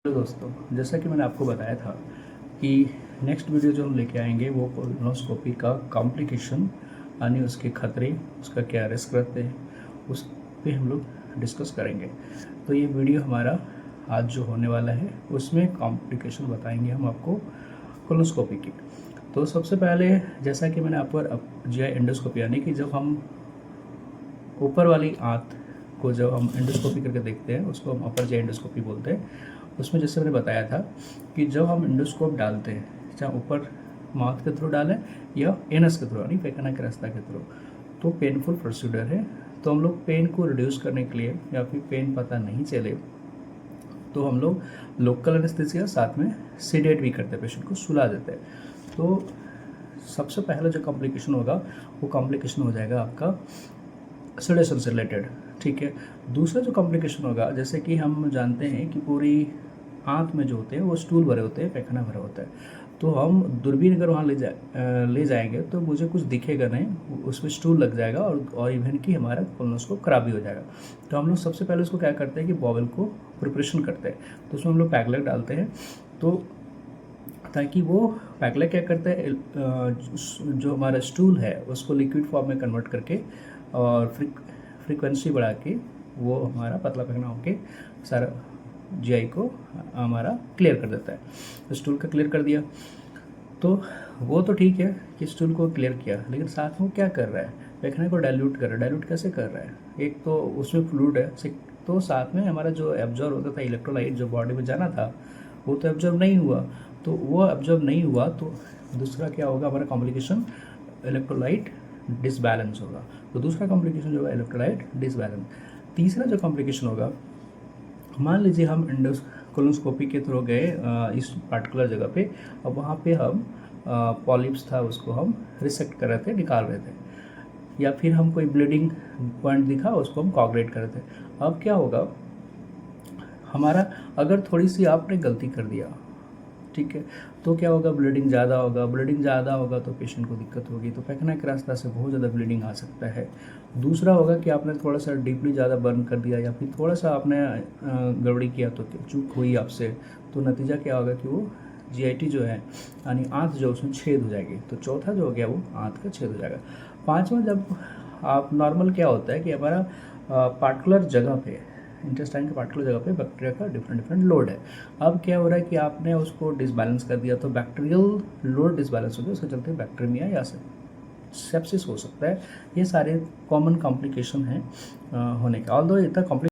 तो दोस्तों, जैसा कि मैंने आपको बताया था कि नेक्स्ट वीडियो जो हम लेके आएंगे वो कोलोनोस्कोपी का कॉम्प्लिकेशन यानी उसके खतरे, उसका क्या रिस्क रहते हैं, उस पे हम लोग डिस्कस करेंगे। तो ये वीडियो हमारा आज जो होने वाला है उसमें कॉम्प्लिकेशन बताएंगे हम आपको कोलोनोस्कोपी की। तो सबसे पहले जैसा कि मैंने आपको जीआई एंडोस्कोपी यानी कि जब हम ऊपर वाली आंत को जब हम एंडोस्कोपी करके देखते हैं उसको हम अपर जीआई एंडोस्कोपी बोलते हैं। उसमें जैसे मैंने बताया था कि जब हम एंडोस्कोप डालते हैं, चाहे ऊपर माउथ के थ्रू डालें या एनस के थ्रू यानी पैखाना के रास्ता के थ्रू, तो पेनफुल प्रोसीजर है। तो हम लोग पेन को रिड्यूस करने के लिए या फिर पेन पता नहीं चले तो हम लोग लोकल एनेस्थीसिया साथ में सीडेट भी करते हैं, पेशेंट को सुला देते हैं। तो सबसे पहला जो कॉम्प्लिकेशन होगा वो कॉम्प्लिकेशन हो जाएगा आपका सेडेशन से रिलेटेड, ठीक है। दूसरा जो कॉम्प्लिकेशन होगा, जैसे कि हम जानते हैं कि पूरी आंत में जो होते हैं वो स्टूल भरे होते हैं, पैखाना भरा होता है। तो हम दूरबीन अगर वहाँ ले जाएंगे तो मुझे कुछ दिखेगा नहीं, उसमें स्टूल लग जाएगा और इवन कि हमारा कोलोनोस्कोप खराब भी हो जाएगा। तो हम लोग सबसे पहले उसको क्या करते हैं कि बॉवल को प्रिपरेशन करते हैं। तो उसमें हम लोग पैकलेट डालते हैं, तो ताकि वो पैकलेट क्या करता है, जो हमारा स्टूल है उसको लिक्विड फॉर्म में कन्वर्ट करके और फ्रीक्वेंसी बढ़ा के वो हमारा पतला पैखाना होके सारा जीआई को हमारा क्लियर कर देता है। स्टूल का क्लियर कर दिया तो वो तो ठीक है कि स्टूल को क्लियर किया, लेकिन साथ में क्या कर रहा है, पैखाने को डाइल्यूट कर रहा है। डाइल्यूट कैसे कर रहा है? एक तो उसमें फ्लूइड है, तो साथ में हमारा जो एब्जॉर्ब होता था इलेक्ट्रोलाइट जो बॉडी में जाना था वो तो एब्जॉर्ब नहीं हुआ। तो वो एब्जॉर्ब नहीं हुआ तो दूसरा क्या होगा हमारा कॉम्प्लिकेशन, इलेक्ट्रोलाइट डिसबैलेंस होगा। तो दूसरा कॉम्प्लिकेशन जो होगा इलेक्ट्रोलाइट डिसबैलेंस। तीसरा जो कॉम्प्लिकेशन होगा, मान लीजिए हम कोलोनोस्कोपी के थ्रू गए इस पार्टिकुलर जगह पे, अब वहाँ पे हम पॉलिप्स था उसको हम रिसेक्ट कर रहे थे, निकाल रहे थे, या फिर हम कोई ब्लीडिंग पॉइंट दिखा उसको हम कॉगरेट कर रहे थे। अब क्या होगा हमारा, अगर थोड़ी सी आपने गलती कर दिया, ठीक है, तो क्या होगा, ब्लीडिंग ज़्यादा होगा। ब्लीडिंग ज़्यादा होगा तो पेशेंट को दिक्कत होगी, तो पैखाना के रास्ता से बहुत ज़्यादा ब्लीडिंग आ सकता है। दूसरा होगा कि आपने थोड़ा सा डीपली ज़्यादा बर्न कर दिया या फिर थोड़ा सा आपने गड़बड़ी किया तो चूक हुई आपसे, तो नतीजा क्या होगा कि वो जीआईटी जो है यानी आंत जो उसमें छेद हो जाएगी। तो चौथा जो हो गया वो आंत का छेद हो जाएगा। पाँचवा, जब आप नॉर्मल क्या होता है कि हमारा पार्टिकुलर जगह पे, इंटेस्टाइन के पार्टिकुलर जगह पे बैक्टीरिया का डिफरेंट लोड है। अब क्या हो रहा है कि आपने उसको डिसबैलेंस कर दिया, तो बैक्टीरियल लोड डिसबैलेंस हो गया, उसके चलते बैक्टीरिया या सेप्सिस हो सकता है। ये सारे कॉमन कॉम्प्लिकेशन हैं होने के। ऑल्दो इतना